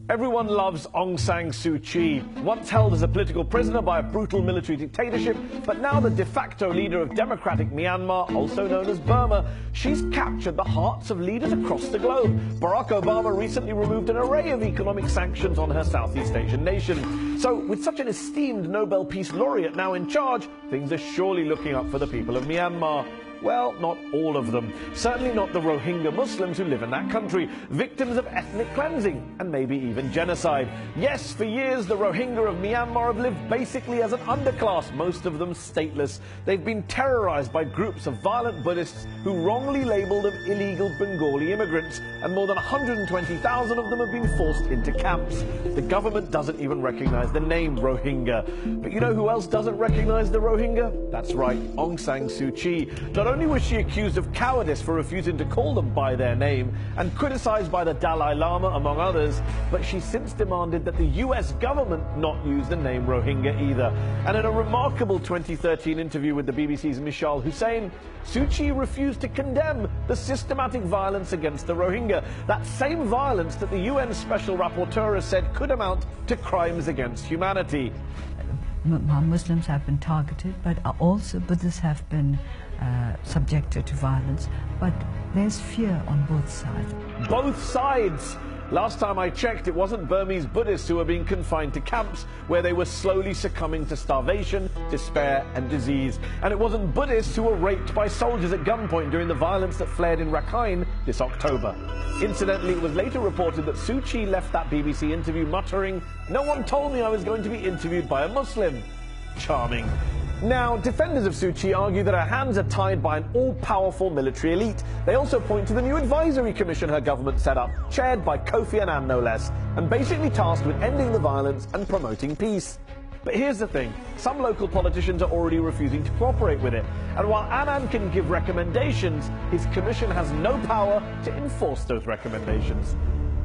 Everyone loves Aung San Suu Kyi, once held as a political prisoner by a brutal military dictatorship, but now the de facto leader of democratic Myanmar, also known as Burma. She's captured the hearts of leaders across the globe. Barack Obama recently removed an array of economic sanctions on her Southeast Asian nation. So, with such an esteemed Nobel Peace Laureate now in charge, things are surely looking up for the people of Myanmar. Well, not all of them. Certainly not the Rohingya Muslims who live in that country, victims of ethnic cleansing and maybe even genocide. Yes, for years the Rohingya of Myanmar have lived basically as an underclass, most of them stateless. They've been terrorized by groups of violent Buddhists who wrongly labeled them illegal Bengali immigrants, and more than 120,000 of them have been forced into camps. The government doesn't even recognize the name Rohingya. But you know who else doesn't recognize the Rohingya? That's right, Aung San Suu Kyi. Not only was she accused of cowardice for refusing to call them by their name and criticized by the Dalai Lama, among others, but she's since demanded that the US government not use the name Rohingya either. And in a remarkable 2013 interview with the BBC's Mishal Hussain, Suu Kyi refused to condemn the systematic violence against the Rohingya, that same violence that the UN Special Rapporteur has said could amount to crimes against humanity. Muslims have been targeted, but also Buddhists have been subjected to violence. But there's fear on both sides. Both sides! Last time I checked, it wasn't Burmese Buddhists who were being confined to camps where they were slowly succumbing to starvation, despair and disease. And it wasn't Buddhists who were raped by soldiers at gunpoint during the violence that flared in Rakhine this October. Incidentally, it was later reported that Suu Kyi left that BBC interview muttering, "No one told me I was going to be interviewed by a Muslim." Charming. Now, defenders of Suu Kyi argue that her hands are tied by an all-powerful military elite. They also point to the new advisory commission her government set up, chaired by Kofi Annan no less, and basically tasked with ending the violence and promoting peace. But here's the thing, some local politicians are already refusing to cooperate with it. And while Annan can give recommendations, his commission has no power to enforce those recommendations.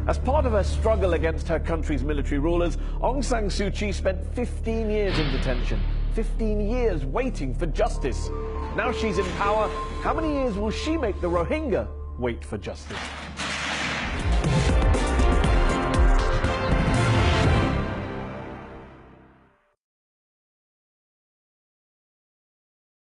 As part of her struggle against her country's military rulers, Aung San Suu Kyi spent 15 years in detention. 15 years waiting for justice. Now she's in power, how many years will she make the Rohingya wait for justice?